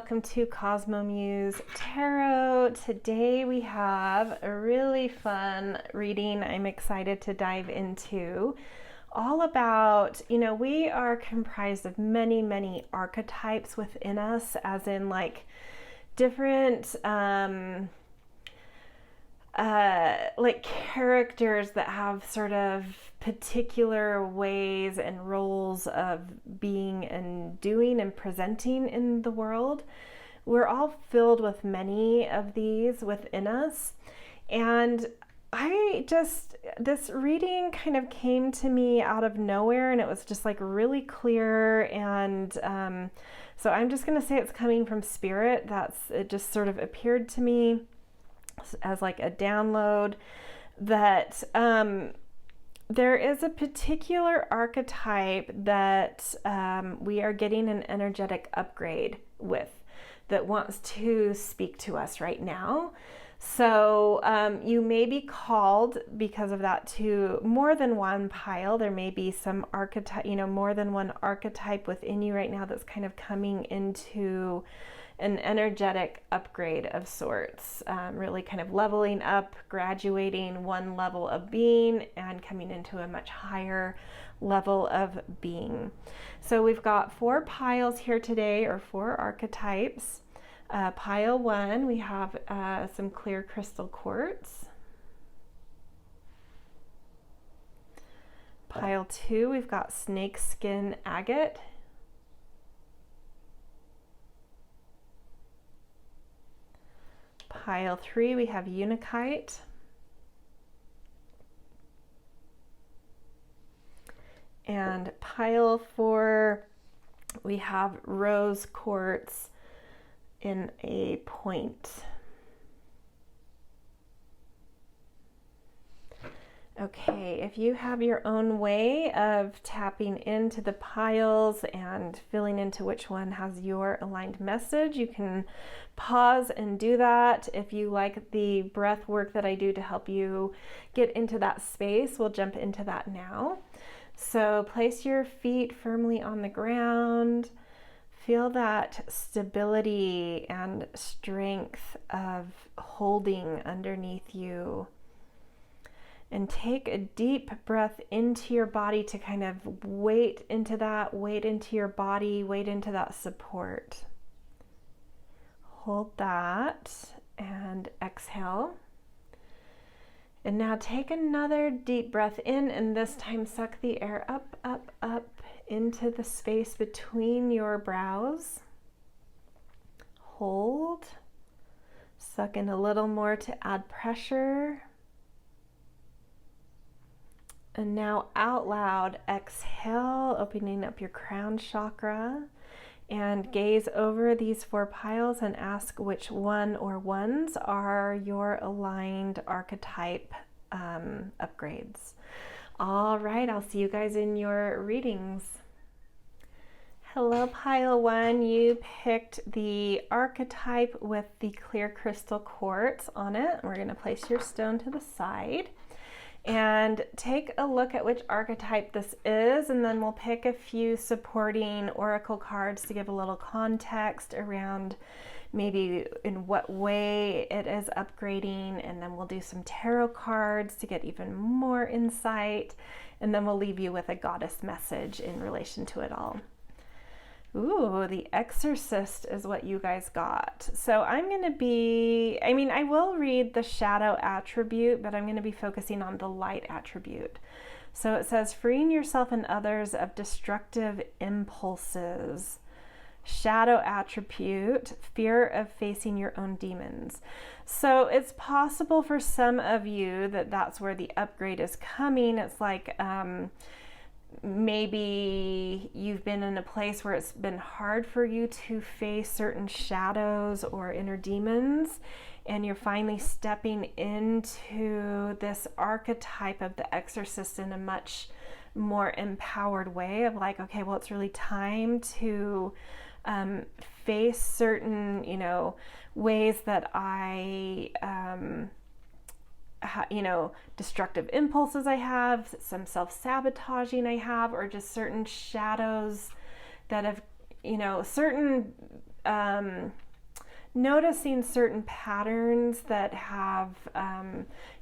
welcome to CosmoMuse Tarot. Today we have a really fun reading I'm excited to dive into, all about, we are comprised of many archetypes within us, as in like different like characters that have sort of particular ways and roles of being and doing and presenting in the world. We're all filled with many of these within us. And this reading kind of came to me out of nowhere, and it was just like really clear. And so I'm just going to say it's coming from Spirit. It just sort of appeared to me as like a download that there is a particular archetype that we are getting an energetic upgrade with, that wants to speak to us right now. So you may be called because of that to more than one pile. There may be some archetype, more than one archetype within you right now that's kind of coming into an energetic upgrade of sorts, really kind of leveling up, graduating one level of being and coming into a much higher level of being. So we've got 4 piles here today, or 4 archetypes. Pile 1, we have some clear crystal quartz. Pile 2, we've got snakeskin agate. Pile 3, we have Unakite. And pile 4, we have rose quartz in a point. Okay, if you have your own way of tapping into the piles and filling into which one has your aligned message, you can pause and do that. If you like the breath work that I do to help you get into that space, we'll jump into that now. So place your feet firmly on the ground. Feel that stability and strength of holding underneath you. And take a deep breath into your body to kind of weight into your body, weight into that support. Hold that and exhale. And now take another deep breath in, and this time suck the air up into the space between your brows. Hold. Suck in a little more to add pressure. And now out loud, exhale, opening up your crown chakra, and gaze over these 4 piles and ask which one or ones are your aligned archetype upgrades. All right, I'll see you guys in your readings. Hello, pile 1. You picked the archetype with the clear crystal quartz on it. We're going to place your stone to the side and take a look at which archetype this is, and then we'll pick a few supporting oracle cards to give a little context around maybe in what way it is upgrading, and then we'll do some tarot cards to get even more insight, and then we'll leave you with a goddess message in relation to it all. Ooh, the Exorcist is what you guys got. So I will read the shadow attribute, but I'm going to be focusing on the light attribute. So it says, freeing yourself and others of destructive impulses. Shadow attribute, fear of facing your own demons. So it's possible for some of you that that's where the upgrade is coming. It's like, maybe you've been in a place where it's been hard for you to face certain shadows or inner demons, and you're finally stepping into this archetype of the Exorcist in a much more empowered way of like, okay, well, it's really time to face certain, ways that I destructive impulses I have, some self-sabotaging I have, or just certain shadows that have, certain noticing certain patterns that have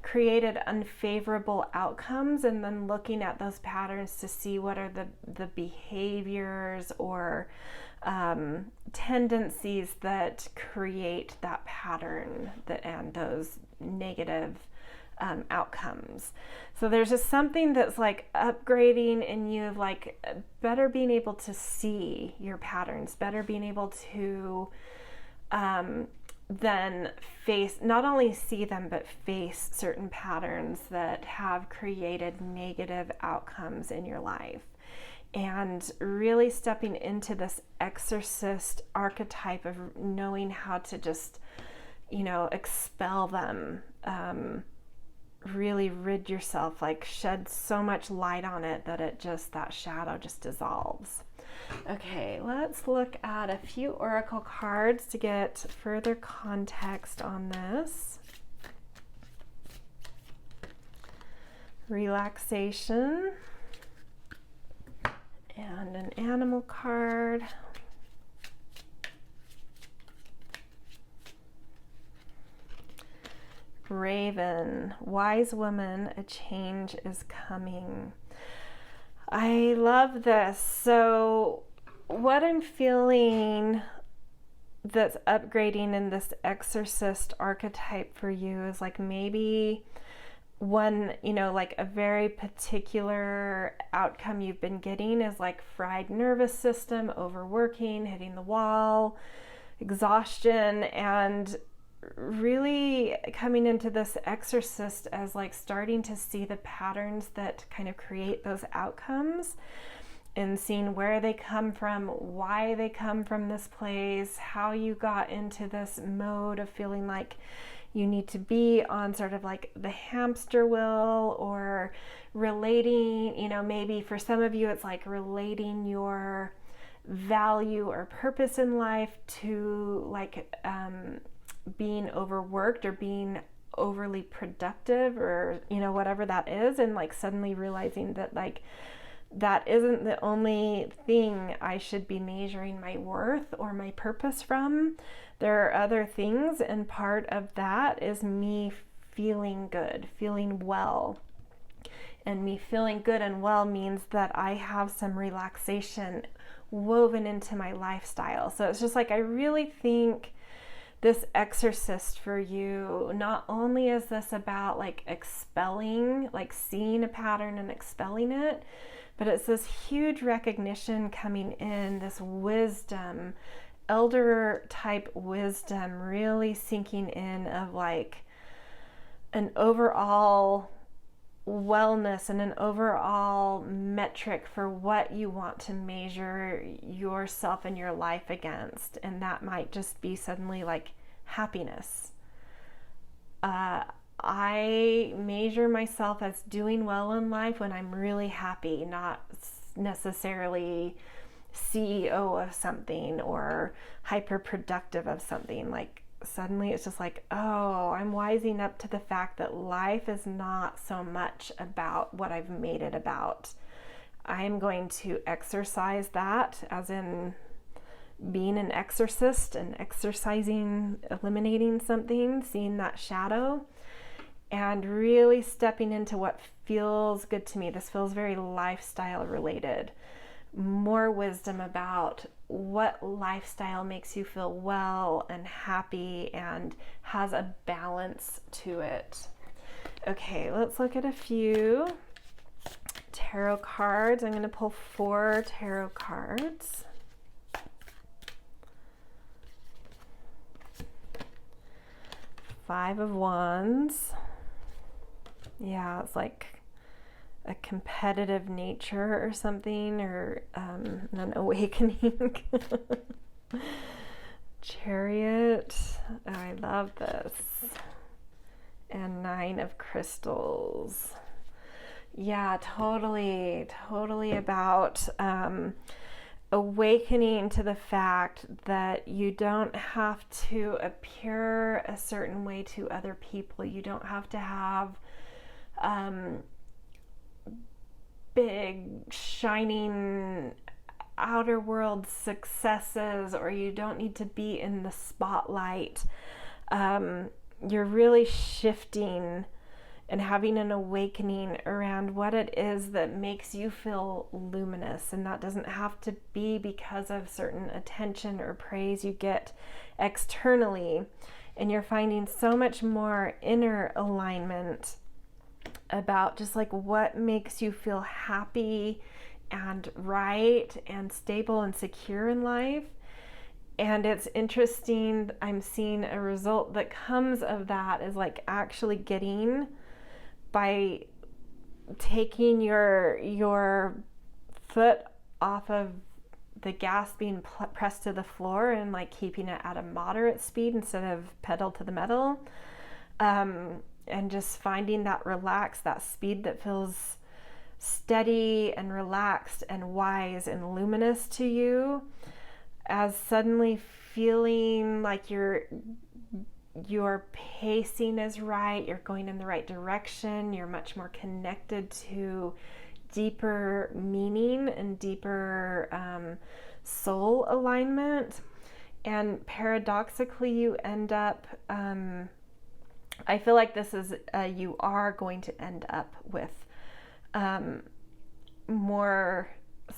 created unfavorable outcomes, and then looking at those patterns to see what are the behaviors or tendencies that create that pattern and those negative outcomes. So there's just something that's like upgrading in you, of like better being able to see your patterns, better being able to then face, not only see them, but face certain patterns that have created negative outcomes in your life. And really stepping into this exorcist archetype of knowing how to just, expel them, really rid yourself, like shed so much light on it that that shadow just dissolves. Okay, let's look at a few oracle cards to get further context on this. Relaxation. And an animal card. Raven, wise woman, a change is coming. I love this. So what I'm feeling that's upgrading in this exorcist archetype for you is like maybe one, like a very particular outcome you've been getting is like fried nervous system, overworking, hitting the wall, exhaustion, and really coming into this exorcist as like starting to see the patterns that kind of create those outcomes and seeing where they come from, why they come from this place, how you got into this mode of feeling like you need to be on sort of like the hamster wheel, or relating, maybe for some of you it's like relating your value or purpose in life to like being overworked or being overly productive, or whatever that is, and like suddenly realizing that like that isn't the only thing I should be measuring my worth or my purpose from. There are other things, and part of that is me feeling good, feeling well. And me feeling good and well means that I have some relaxation woven into my lifestyle. So it's just like, I really think this exorcist for you, not only is this about like expelling, like seeing a pattern and expelling it, but it's this huge recognition coming in, this wisdom, elder type wisdom really sinking in, of like an overall wellness and an overall metric for what you want to measure yourself and your life against. And that might just be suddenly like happiness. I measure myself as doing well in life when I'm really happy, not necessarily CEO of something or hyper productive of something. Like suddenly it's just like, oh, I'm wising up to the fact that life is not so much about what I've made it about. I'm going to exercise that, as in being an exorcist and exercising, eliminating something, seeing that shadow, and really stepping into what feels good to me. This feels very lifestyle related. More wisdom about what lifestyle makes you feel well and happy and has a balance to it. Okay, let's look at a few tarot cards. I'm going to pull 4 tarot cards. Five of Wands. Yeah, it's like a competitive nature or something, or an awakening. Chariot. Oh, I love this. And 9 of Crystals. Yeah, totally about awakening to the fact that you don't have to appear a certain way to other people. You don't have to have big shining outer world successes, or you don't need to be in the spotlight. You're really shifting and having an awakening around what it is that makes you feel luminous. And that doesn't have to be because of certain attention or praise you get externally. And you're finding so much more inner alignment about just like what makes you feel happy and right and stable and secure in life. And it's interesting, I'm seeing a result that comes of that is like actually getting, by taking your foot off of the gas being pressed to the floor and like keeping it at a moderate speed instead of pedal to the metal, and just finding that relaxed, that speed that feels steady and relaxed and wise and luminous to you, as suddenly feeling like your pacing is right, you're going in the right direction, you're much more connected to deeper meaning and deeper soul alignment. And paradoxically, you end up, I feel like this is, you are going to end up with more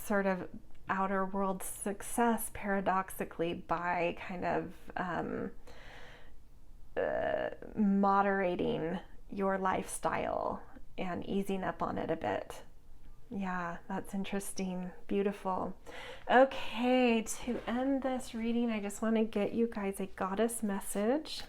sort of outer world success, paradoxically, by kind of moderating your lifestyle and easing up on it a bit. Yeah, that's interesting. Beautiful. Okay, to end this reading, I just want to get you guys a goddess message.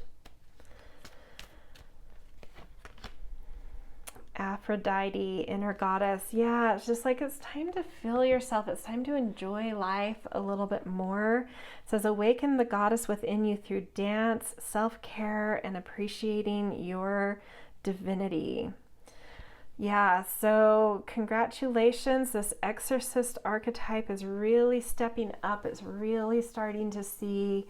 Aphrodite, inner goddess. Yeah, it's just like it's time to feel yourself. It's time to enjoy life a little bit more. It says, awaken the goddess within you through dance, self-care, and appreciating your divinity. Yeah, so congratulations. This exorcist archetype is really stepping up. It's really starting to see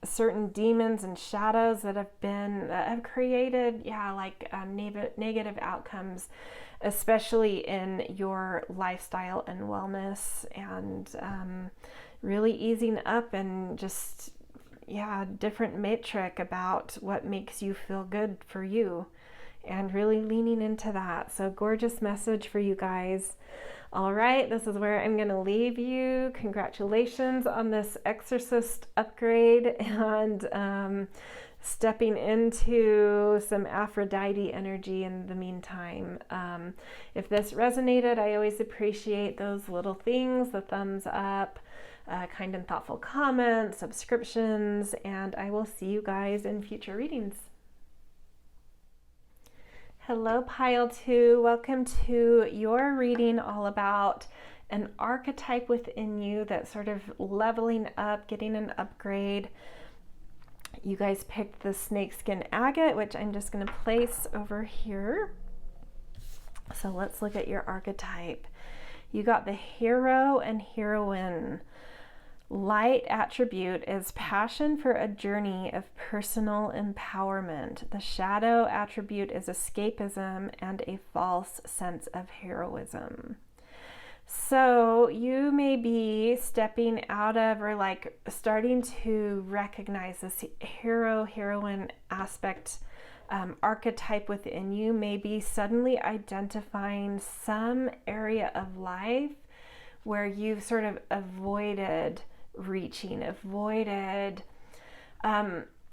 certain demons and shadows that have created, negative outcomes, especially in your lifestyle and wellness, and really easing up and just, different metric about what makes you feel good for you, and really leaning into that. So gorgeous message for you guys. All right, this is where I'm going to leave you. Congratulations on this exorcist upgrade and stepping into some Aphrodite energy in the meantime. If this resonated, I always appreciate those little things, the thumbs up, kind and thoughtful comments, subscriptions, and I will see you guys in future readings. Hello, Pile 2. Welcome to your reading all about an archetype within you that's sort of leveling up, getting an upgrade. You guys picked the Snakeskin Agate, which I'm just going to place over here. So let's look at your archetype. You got the hero and heroine. Light attribute is passion for a journey of personal empowerment. The shadow attribute is escapism and a false sense of heroism. So you may be stepping out of, or like starting to recognize this hero-heroine aspect, archetype within you, maybe suddenly identifying some area of life where you've sort of avoided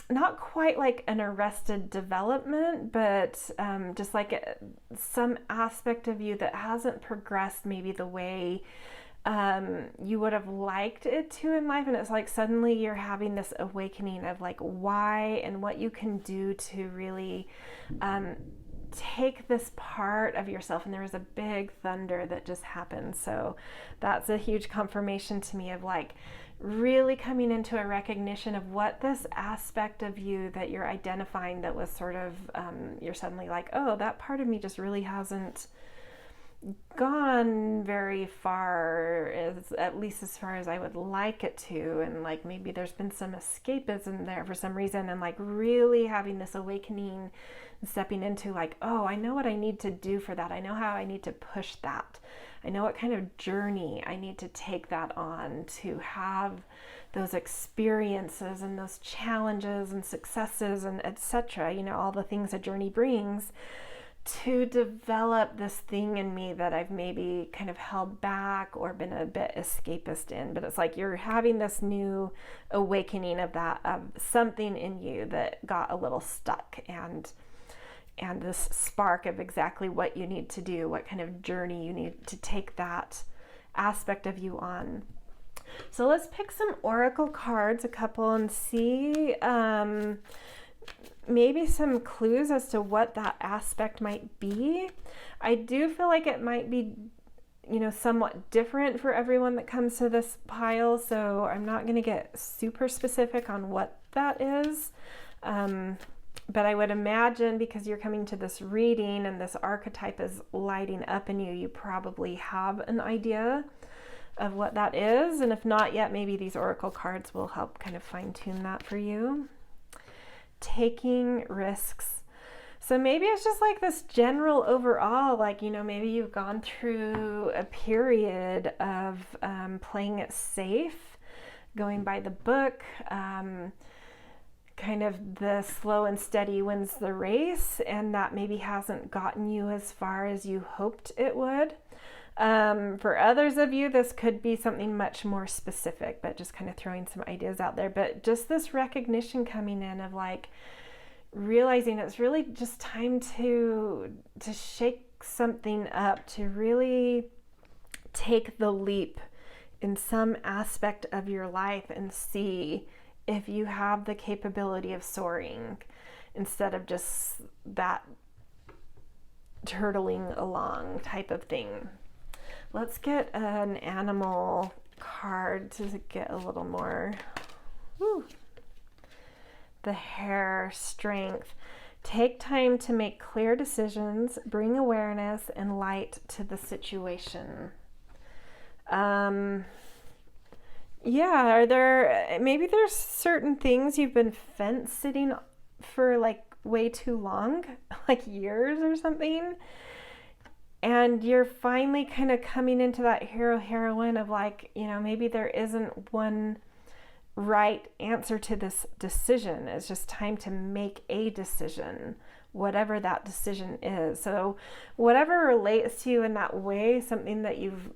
not quite like an arrested development, but just like some aspect of you that hasn't progressed maybe the way you would have liked it to in life. And it's like suddenly you're having this awakening of like why and what you can do to really take this part of yourself. And there was a big thunder that just happened. So that's a huge confirmation to me of like really coming into a recognition of what this aspect of you that you're identifying that was sort of, you're suddenly like, oh, that part of me just really hasn't gone very far, at least as far as I would like it to. And like maybe there's been some escapism there for some reason, and like really having this awakening and stepping into like, oh, I know what I need to do for that. I know how I need to push that. I know what kind of journey I need to take that on to have those experiences and those challenges and successes and etc. All the things a journey brings, to develop this thing in me that I've maybe kind of held back or been a bit escapist in. But it's like you're having this new awakening of that, of something in you that got a little stuck, and this spark of exactly what you need to do, what kind of journey you need to take that aspect of you on. So let's pick some oracle cards, a couple, and see maybe some clues as to what that aspect might be. I do feel like it might be, somewhat different for everyone that comes to this pile, so I'm not going to get super specific on what that is. But I would imagine, because you're coming to this reading and this archetype is lighting up in you, you probably have an idea of what that is. And if not yet, maybe these oracle cards will help kind of fine-tune that for you. Taking risks. So maybe it's just like this general overall, like, maybe you've gone through a period of playing it safe, going by the book, kind of the slow and steady wins the race, and that maybe hasn't gotten you as far as you hoped it would. For others of you, this could be something much more specific, but just kind of throwing some ideas out there. But just this recognition coming in of like realizing it's really just time to shake something up, to really take the leap in some aspect of your life and see if you have the capability of soaring instead of just that turtling along type of thing. Let's get an animal card to get a little more. Woo. The Hare, strength. Take time to make clear decisions, bring awareness and light to the situation. Maybe there's certain things you've been fence sitting for like way too long, like years or something. And you're finally kind of coming into that heroine of like, maybe there isn't one right answer to this decision. It's just time to make a decision, whatever that decision is. So whatever relates to you in that way, something that you've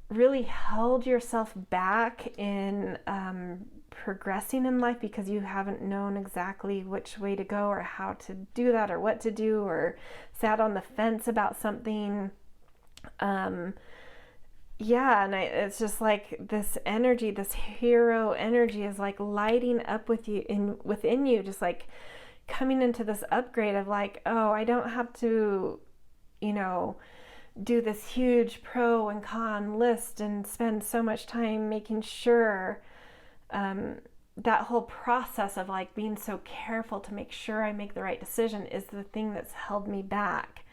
really held yourself back in progressing in life because you haven't known exactly which way to go or how to do that or what to do, or sat on the fence about something. It's just like this energy, this hero energy is like lighting up within you, just like coming into this upgrade of like, oh, I don't have to, do this huge pro and con list and spend so much time making sure that whole process of like being so careful to make sure I make the right decision is the thing that's held me back.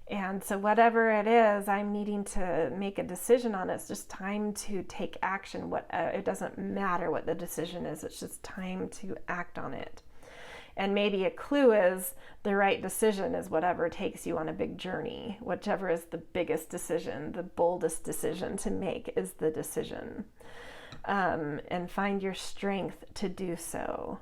And so whatever it is I'm needing to make a decision on, it's just time to take action. It doesn't matter what the decision is, it's just time to act on it. And maybe a clue is the right decision is whatever takes you on a big journey. Whichever is the biggest decision, the boldest decision to make is the decision. And find your strength to do so.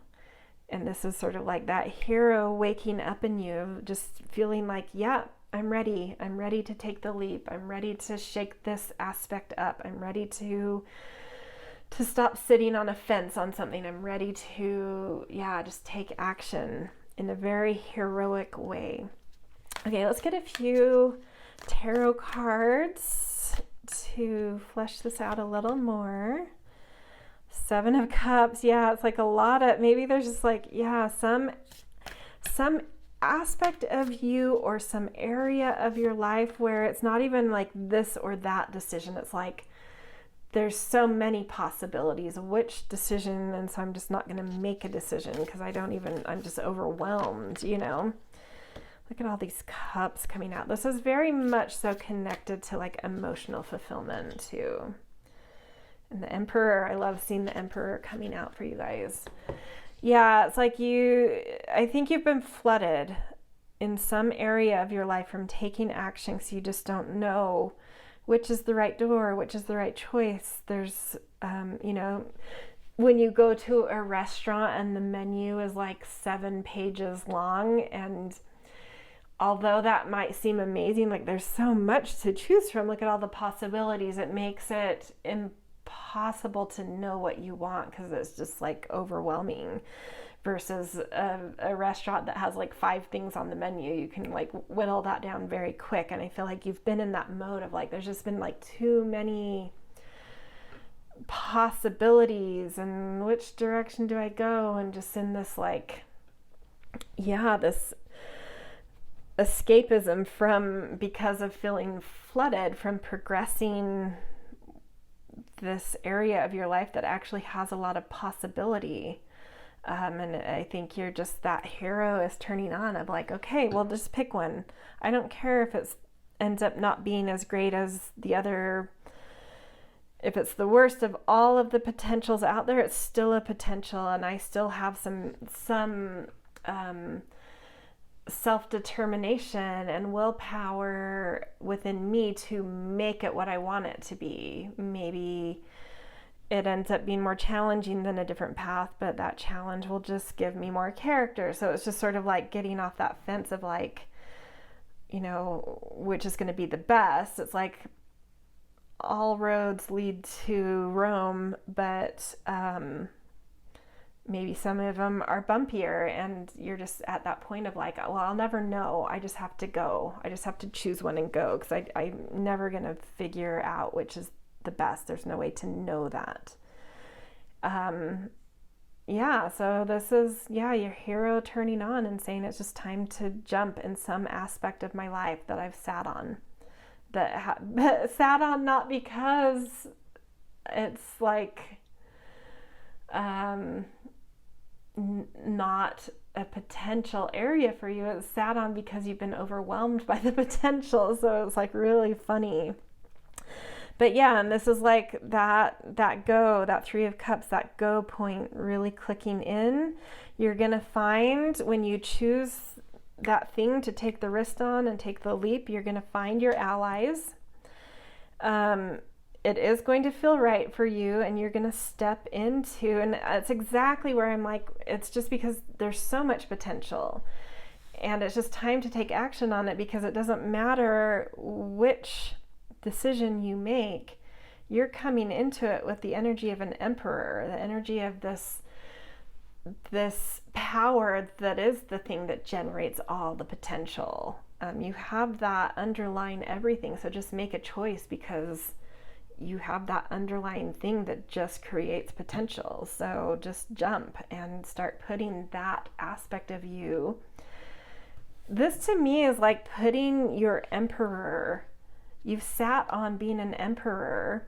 And this is sort of like that hero waking up in you, just feeling like, yeah, I'm ready. I'm ready to take the leap. I'm ready to shake this aspect up. I'm ready to stop sitting on a fence on something. I'm ready to, just take action in a very heroic way. Okay, let's get a few tarot cards to flesh this out a little more. 7 of Cups. Yeah, it's like a lot of, maybe there's just like, some aspect of you or some area of your life where it's not even like this or that decision. It's like there's so many possibilities of which decision, and so I'm just not going to make a decision because I'm just overwhelmed, Look at all these cups coming out. This is very much so connected to like emotional fulfillment too. And the Emperor, I love seeing the Emperor coming out for you guys. Yeah, it's like I think you've been flooded in some area of your life from taking action because you just don't know which is the right door, which is the right choice. There's, when you go to a restaurant and the menu is like 7 pages long, and although that might seem amazing, like there's so much to choose from, look at all the possibilities, it makes it impossible to know what you want because it's just like overwhelming. Versus a restaurant that has like 5 things on the menu, you can like whittle that down very quick. And I feel like you've been in that mode of like, there's just been like too many possibilities and which direction do I go? And just in this like, this escapism because of feeling flooded from progressing this area of your life that actually has a lot of possibility. And I think you're just, that hero is turning on of like, okay, well, just pick one. I don't care if it ends up not being as great as the other. If it's the worst of all of the potentials out there, it's still a potential. And I still have some self-determination and willpower within me to make it what I want it to be. Maybe it ends up being more challenging than a different path, but that challenge will just give me more character. So it's just sort of like getting off that fence of like, which is going to be the best. It's like all roads lead to Rome, but maybe some of them are bumpier, and you're just at that point of like, well, I'll never know. I just have to go. I just have to choose one and go, because I'm never going to figure out which is the best. There's no way to know that. So this is, your hero turning on and saying it's just time to jump in some aspect of my life that I've sat on. Sat on not because it's like not a potential area for you. It's sat on because you've been overwhelmed by the potential. So it's like really funny. But and this is like that 3 of Cups, that go point really clicking in. You're going to find when you choose that thing to take the risk on and take the leap, you're going to find your allies. It is going to feel right for you, and you're going to step into, and it's exactly where I'm like, it's just because there's so much potential. And it's just time to take action on it, because it doesn't matter which decision you make, you're coming into it with the energy of an emperor, the energy of this power that is the thing that generates all the potential. You have that underlying everything, so just make a choice, because you have that underlying thing that just creates potential. So just jump and start putting that aspect of you. This to me is like putting your emperor. You've sat on being an emperor,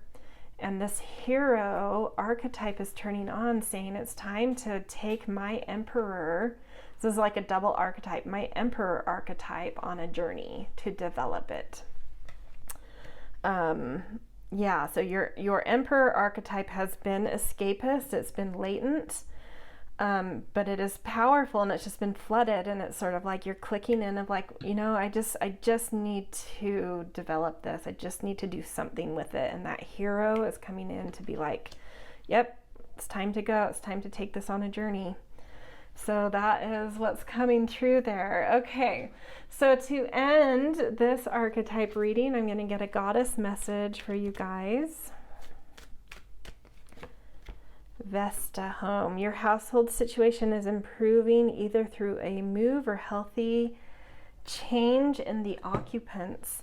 and this hero archetype is turning on, saying it's time to take my emperor. This is like a double archetype, my emperor archetype, on a journey to develop it. So your emperor archetype has been escapist, it's been latent, but it is powerful, and it's just been flooded, and it's sort of like you're clicking in of like, I just need to develop this. I just need to do something with it. And that hero is coming in to be like, yep, it's time to go. It's time to take this on a journey. So that is what's coming through there. Okay, so to end this archetype reading, I'm going to get a goddess message for you guys. Vesta home. Your household situation is improving either through a move or healthy change in the occupants.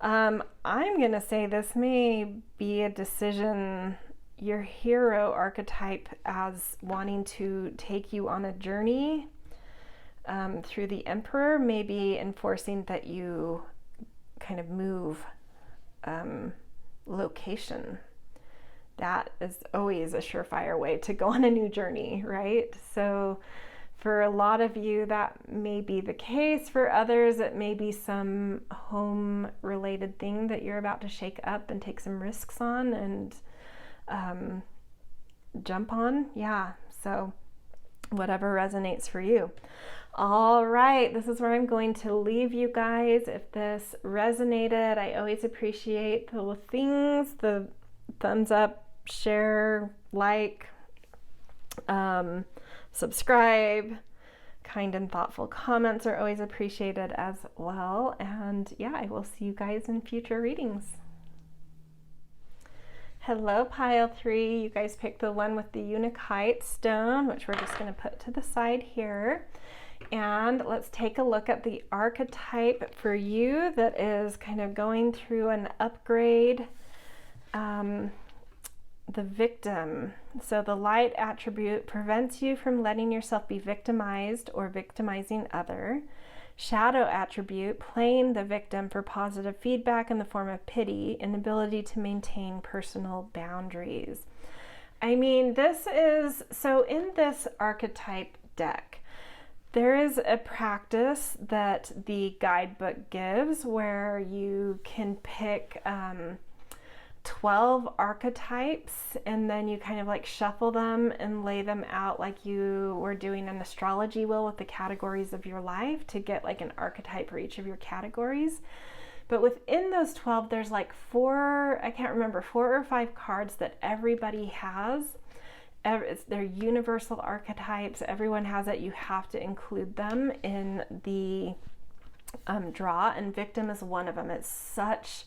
I'm going to say this may be a decision, your hero archetype, as wanting to take you on a journey through the emperor, maybe enforcing that you kind of move location. That is always a surefire way to go on a new journey, right? So for a lot of you, that may be the case. For others, it may be some home-related thing that you're about to shake up and take some risks on and jump on. So whatever resonates for you. All right, this is where I'm going to leave you guys. If this resonated, I always appreciate the things, the thumbs up, share, like, subscribe. Kind and thoughtful comments are always appreciated as well. And yeah, I will see you guys in future readings. Hello, pile 3. You guys picked the one with the Unakite stone, which we're just going to put to the side here. And let's take a look at the archetype for you that is kind of going through an upgrade. The victim. So the light attribute prevents you from letting yourself be victimized or victimizing other. Shadow attribute, playing the victim for positive feedback in the form of pity, inability to maintain personal boundaries. I mean, so in this archetype deck, there is a practice that the guidebook gives where you can pick 12 archetypes, and then you kind of like shuffle them and lay them out like you were doing an astrology wheel with the categories of your life to get like an archetype for each of your categories. But within those 12, there's like 4 or 5 cards that everybody has. They're universal archetypes. Everyone has it. You have to include them in the draw, and victim is one of them. It's such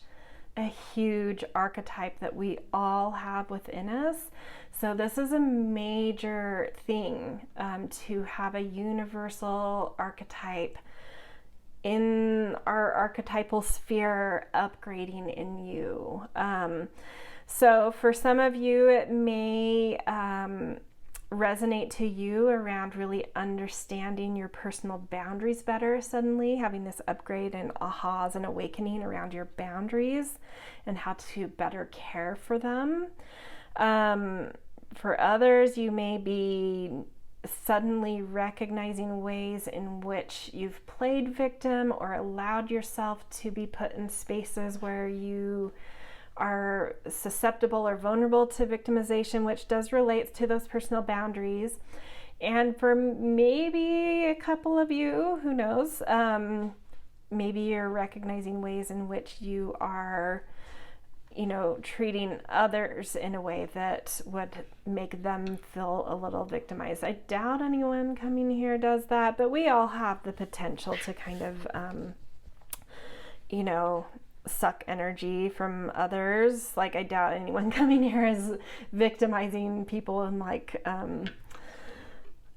a huge archetype that we all have within us. So this is a major thing, to have a universal archetype in our archetypal sphere upgrading in you. So for some of you, it may resonate to you around really understanding your personal boundaries better, suddenly having this upgrade and ahas and awakening around your boundaries and how to better care for them. For others, you may be suddenly recognizing ways in which you've played victim or allowed yourself to be put in spaces where you are susceptible or vulnerable to victimization, which does relate to those personal boundaries. And for maybe a couple of you, who knows, maybe you're recognizing ways in which you are, treating others in a way that would make them feel a little victimized. I doubt anyone coming here does that, but we all have the potential to kind of, suck energy from others. Like, I doubt anyone coming here is victimizing people in like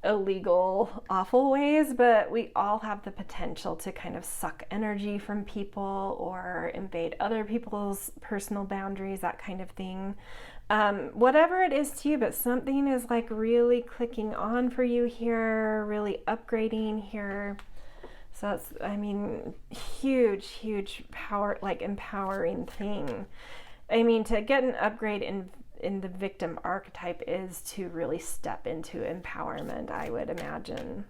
illegal, awful ways, but we all have the potential to kind of suck energy from people or invade other people's personal boundaries, that kind of thing. Whatever it is to you, but something is like really clicking on for you here, really upgrading here. So it's, huge power, like empowering thing. To get an upgrade in the victim archetype is to really step into empowerment, I would imagine.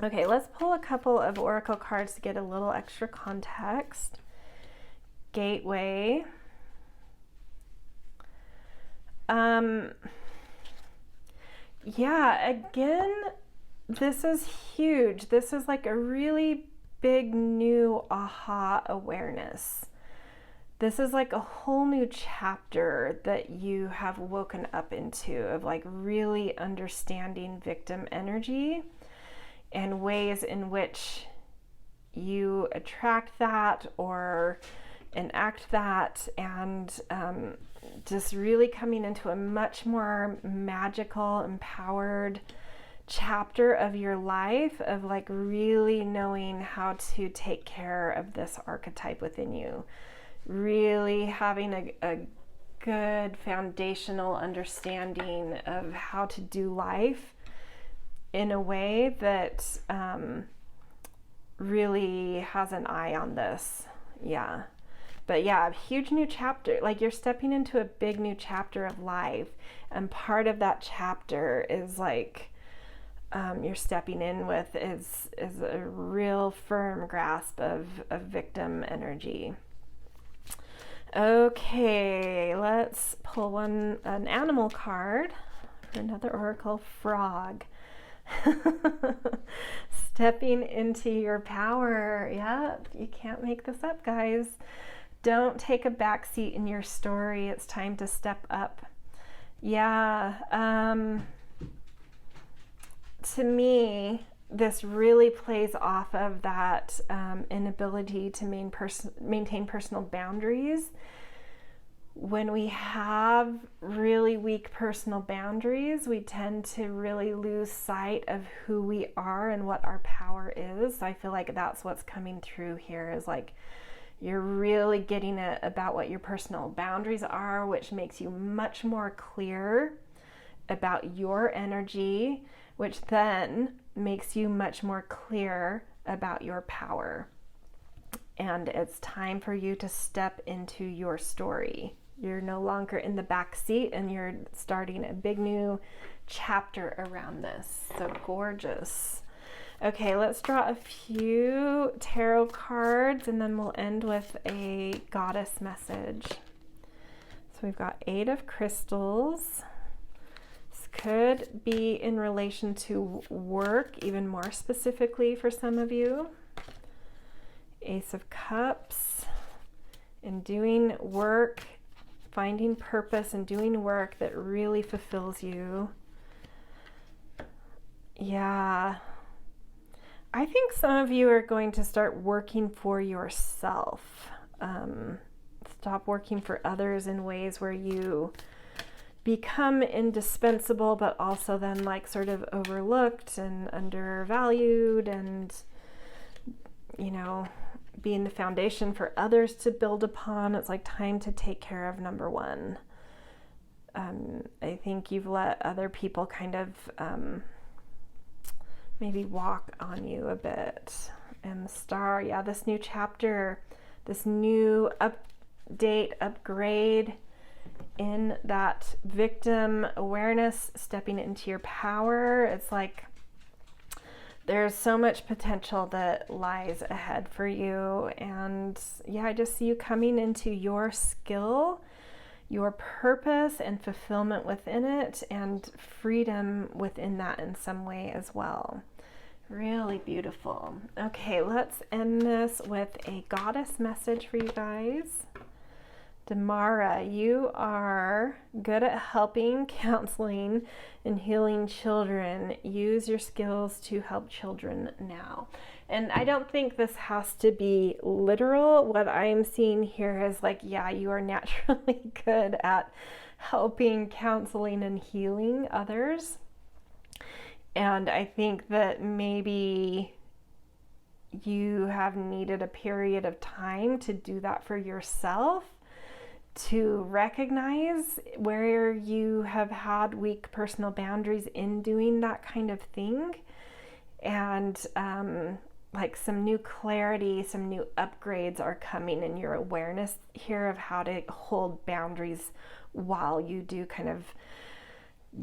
Okay, let's pull a couple of oracle cards to get a little extra context. Gateway. Again, this is huge. This is like a really big new aha awareness. This is like a whole new chapter that you have woken up into of like really understanding victim energy and ways in which you attract that or enact that, and just really coming into a much more magical, empowered chapter of your life of like really knowing how to take care of this archetype within you, really having a good foundational understanding of how to do life in a way that really has an eye on this. But a huge new chapter, like you're stepping into a big new chapter of life, and part of that chapter is like you're stepping in with is a real firm grasp of victim energy. Okay, let's pull an animal card for another oracle. Frog. Stepping into your power. Yeah, you can't make this up, guys. Don't take a backseat in your story. It's time to step up. Yeah. To me, this really plays off of that inability to maintain personal boundaries. When we have really weak personal boundaries, we tend to really lose sight of who we are and what our power is. So I feel like that's what's coming through here, is like you're really getting it about what your personal boundaries are, which makes you much more clear about your energy, which then makes you much more clear about your power. And it's time for you to step into your story. You're no longer in the back seat, and you're starting a big new chapter around this. So gorgeous. Okay, let's draw a few tarot cards, and then we'll end with a goddess message. So we've got 8 of crystals. This could be in relation to work, even more specifically for some of you. Ace of Cups. In doing work, finding purpose and doing work that really fulfills you. Yeah. I think some of you are going to start working for yourself. Stop working for others in ways where you become indispensable, but also then like sort of overlooked and undervalued, and, you know, being the foundation for others to build upon. It's like time to take care of number one. I think you've let other people kind of maybe walk on you a bit. And the Star, yeah, this new chapter, this new update, upgrade in that victim awareness, stepping into your power. It's like there's so much potential that lies ahead for you. And yeah, I just see you coming into your skill, your purpose and fulfillment within it, and freedom within that in some way as well. Really beautiful. Okay, let's end this with a goddess message for you guys. Damara, you are good at helping, counseling, and healing children. Use your skills to help children now. And I don't think this has to be literal. What I'm seeing here is like, yeah, you are naturally good at helping, counseling, and healing others. And I think that maybe you have needed a period of time to do that for yourself, to recognize where you have had weak personal boundaries in doing that kind of thing, and like some new clarity, some new upgrades are coming in your awareness here of how to hold boundaries while you do kind of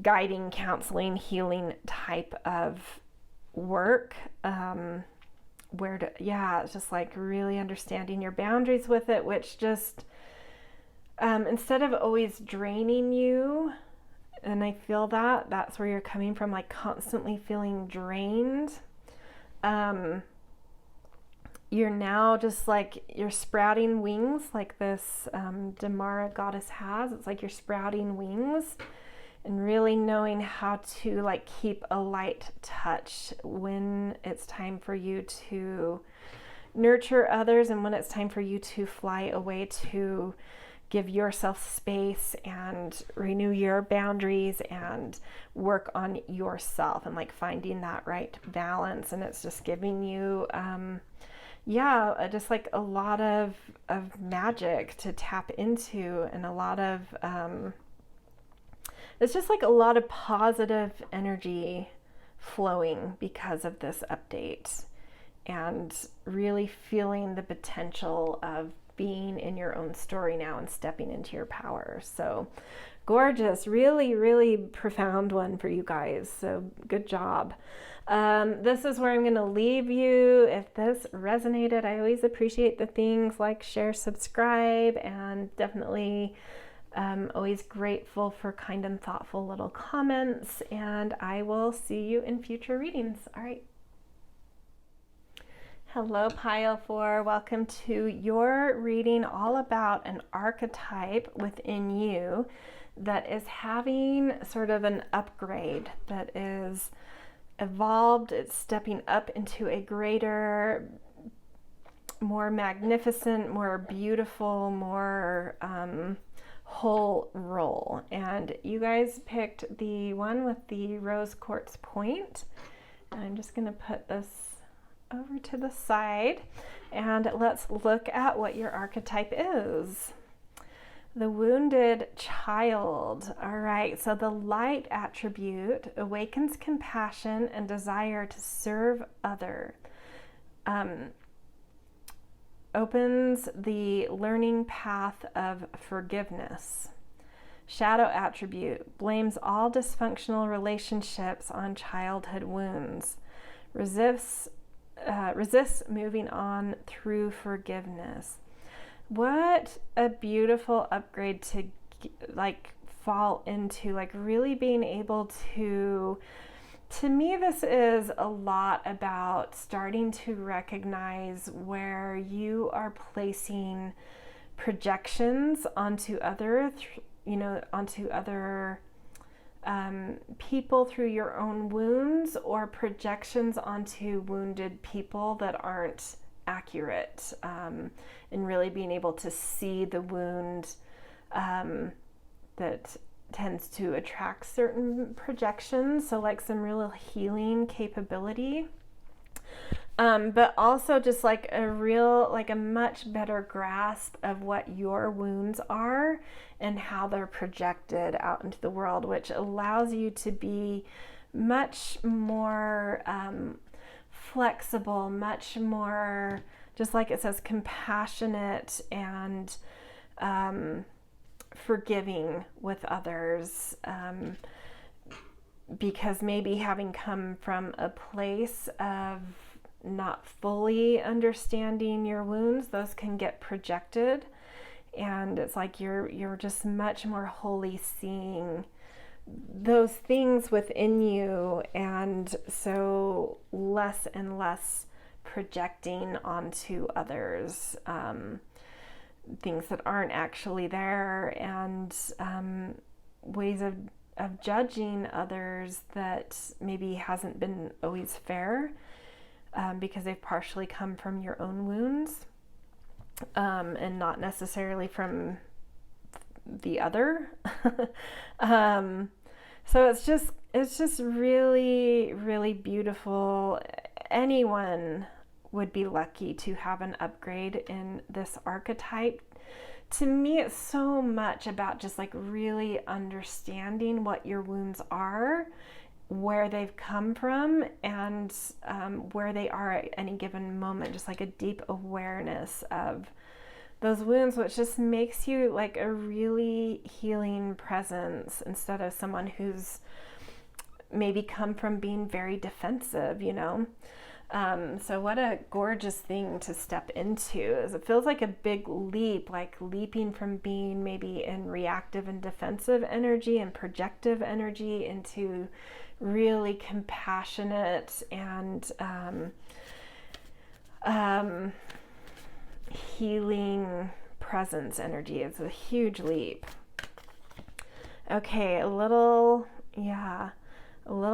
guiding, counseling, healing type of work. Where to, yeah, it's just like really understanding your boundaries with it, which just instead of always draining you, and I feel that that's where you're coming from, like constantly feeling drained. You're now just like, you're sprouting wings like this Damara goddess has. It's like you're sprouting wings and really knowing how to like keep a light touch when it's time for you to nurture others, and when it's time for you to fly away to give yourself space and renew your boundaries and work on yourself, and like finding that right balance. And it's just giving you just like a lot of magic to tap into, and a lot of it's just like a lot of positive energy flowing because of this update, and really feeling the potential of being in your own story now and stepping into your power. So gorgeous, really, really profound one for you guys. So good job. This is where I'm going to leave you. If this resonated, I always appreciate the things like share, subscribe, and definitely Always grateful for kind and thoughtful little comments, and I will see you in future readings. All right. Hello, Pile 4. Welcome to your reading all about an archetype within you that is having sort of an upgrade, that is evolved. It's stepping up into a greater, more magnificent, more beautiful, more whole role. And you guys picked the one with the rose quartz point. And I'm just going to put this over to the side, and let's look at what your archetype is. The wounded child. All right, so the light attribute awakens compassion and desire to serve other. Opens the learning path of forgiveness. Shadow attribute blames all dysfunctional relationships on childhood wounds. Resists moving on through forgiveness. What a beautiful upgrade to like fall into, like really being able to me, this is a lot about starting to recognize where you are placing projections onto other people through your own wounds, or projections onto wounded people that aren't accurate, and really being able to see the wound that tends to attract certain projections. So like some real healing capability, but also just like a much better grasp of what your wounds are and how they're projected out into the world, which allows you to be much more flexible, much more, just like it says, compassionate and forgiving with others, because maybe having come from a place of not fully understanding your wounds, those can get projected, and it's like you're just much more wholly seeing those things within you, and so less and less projecting onto others things that aren't actually there, and ways of judging others that maybe hasn't been always fair, because they've partially come from your own wounds, and not necessarily from the other. So it's just really, really beautiful. Anyone would be lucky to have an upgrade in this archetype. To me, it's so much about just like really understanding what your wounds are, where they've come from, and where they are at any given moment, just like a deep awareness of those wounds, which just makes you like a really healing presence instead of someone who's maybe come from being very defensive, you know? So what a gorgeous thing to step into. Is it feels like a big leap, like leaping from being maybe in reactive and defensive energy and projective energy into really compassionate and healing presence energy. It's a huge leap. Okay, a little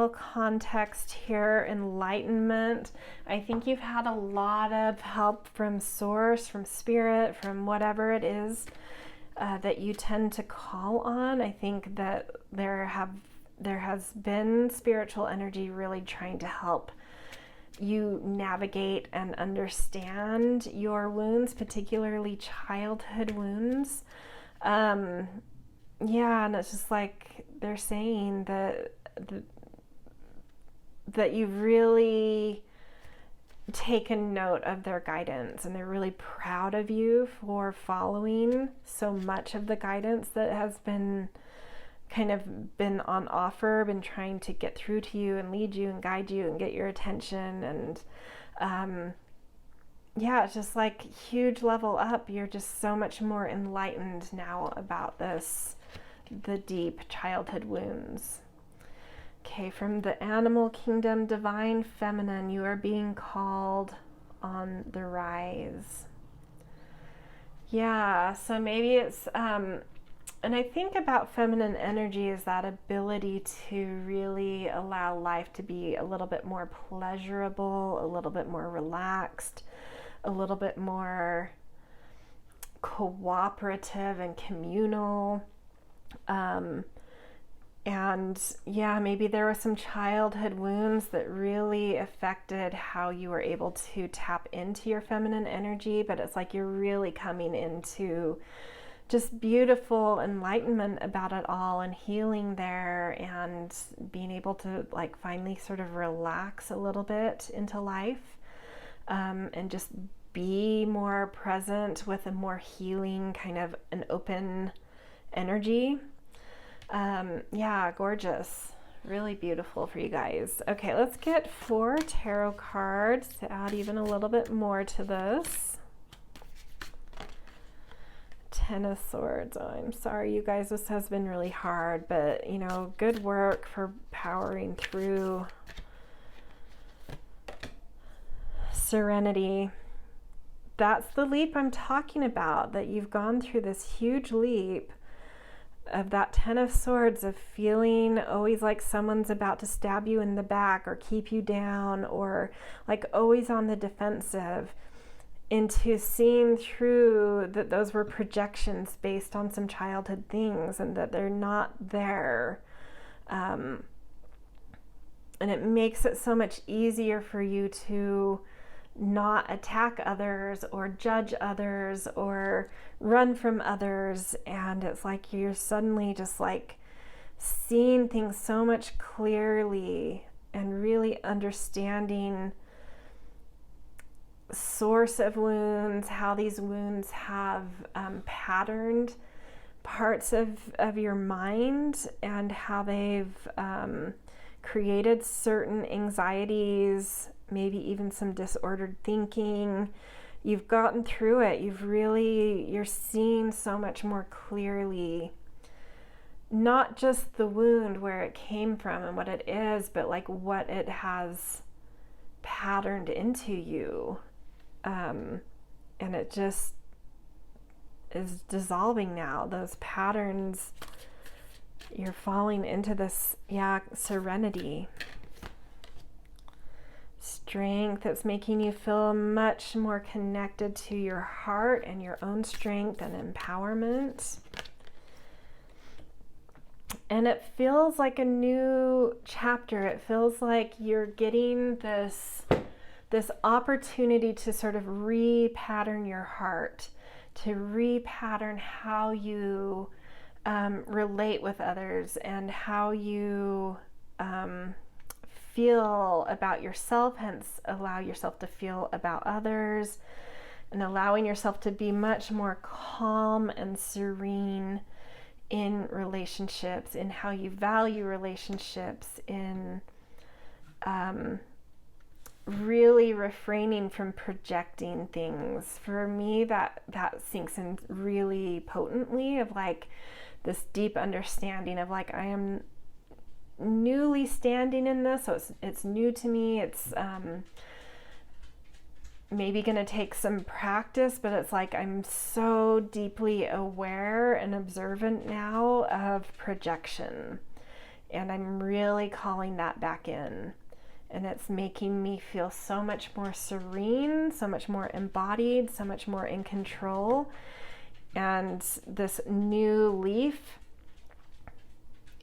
context here. Enlightenment. I think you've had a lot of help from source, from spirit, from whatever it is that you tend to call on. I think that there has been spiritual energy really trying to help you navigate and understand your wounds, particularly childhood wounds. And it's just like they're saying that you've really taken note of their guidance, and they're really proud of you for following so much of the guidance that has been on offer, been trying to get through to you and lead you and guide you and get your attention. And yeah, it's just like huge level up. You're just so much more enlightened now about this, the deep childhood wounds. Okay, from the animal kingdom, divine feminine, you are being called on the rise. Yeah, so maybe it's, and I think about feminine energy is that ability to really allow life to be a little bit more pleasurable, a little bit more relaxed, a little bit more cooperative and communal. And yeah, maybe there were some childhood wounds that really affected how you were able to tap into your feminine energy, but it's like you're really coming into just beautiful enlightenment about it all and healing there and being able to like finally sort of relax a little bit into life, and just be more present with a more healing kind of an open energy. Yeah, gorgeous. Really beautiful for you guys. Okay, let's get 4 tarot cards to add even a little bit more to this. 10 of Swords. Oh, I'm sorry, you guys. This has been really hard, but, you know, good work for powering through. Serenity. That's the leap I'm talking about, that you've gone through this huge leap of that 10 of Swords, of feeling always like someone's about to stab you in the back or keep you down, or like always on the defensive, into seeing through that those were projections based on some childhood things and that they're not there. And it makes it so much easier for you to not attack others or judge others or run from others. And it's like you're suddenly just like seeing things so much clearly and really understanding source of wounds, how these wounds have patterned parts of your mind, and how they've created certain anxieties, maybe even some disordered thinking. You've gotten through it. You're seeing so much more clearly, not just the wound where it came from and what it is, but like what it has patterned into you. And it just is dissolving now. Those patterns, you're falling into this, serenity. Strength. It's making you feel much more connected to your heart and your own strength and empowerment. And it feels like a new chapter. It feels like you're getting this opportunity to sort of repattern your heart, to repattern how you relate with others and how you feel about yourself, hence allow yourself to feel about others, and allowing yourself to be much more calm and serene in relationships, in how you value relationships, in really refraining from projecting things. For me, that sinks in really potently, of like this deep understanding of like, I am newly standing in this, so it's new to me. It's maybe going to take some practice, but it's like I'm so deeply aware and observant now of projection, and I'm really calling that back in. And it's making me feel so much more serene, so much more embodied, so much more in control. And this new leaf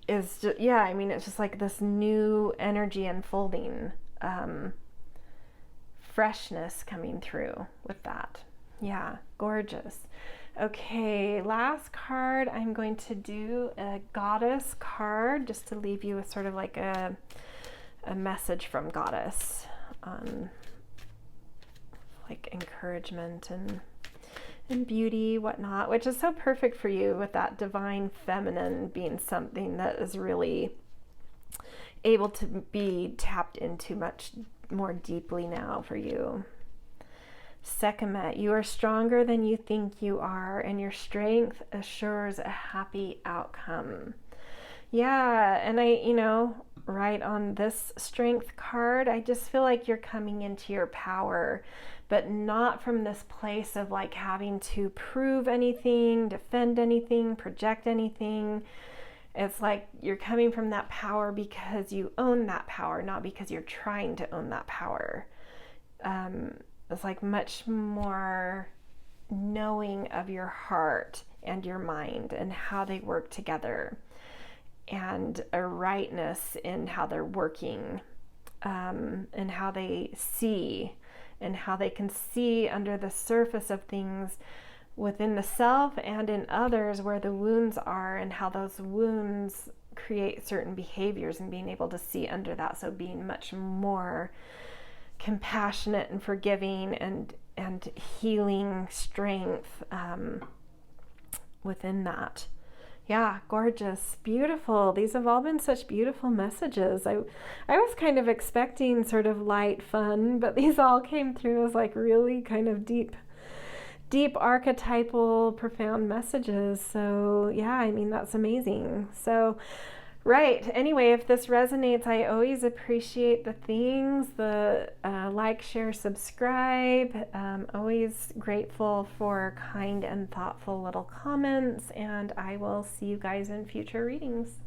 is just, it's just like this new energy unfolding, freshness coming through with that. Yeah, gorgeous. Okay, last card, I'm going to do a goddess card just to leave you with sort of like a message from goddess on like encouragement and beauty, whatnot, which is so perfect for you with that divine feminine being something that is really able to be tapped into much more deeply now for you. Sekhmet, you are stronger than you think you are, and your strength assures a happy outcome. Yeah, and right on this strength card, I just feel like you're coming into your power, but not from this place of like having to prove anything, defend anything, project anything. It's like you're coming from that power because you own that power, not because you're trying to own that power. It's like much more knowing of your heart and your mind and how they work together, and a rightness in how they're working, and how they see, and how they can see under the surface of things within the self and in others where the wounds are, and how those wounds create certain behaviors, and being able to see under that. So being much more compassionate and forgiving and healing strength within that. Yeah, gorgeous, beautiful. These have all been such beautiful messages. I was kind of expecting sort of light fun, but these all came through as like really kind of deep archetypal, profound messages. So yeah, I mean, that's amazing. So right. Anyway, if this resonates, I always appreciate the things, the like, share, subscribe. Always grateful for kind and thoughtful little comments, and I will see you guys in future readings.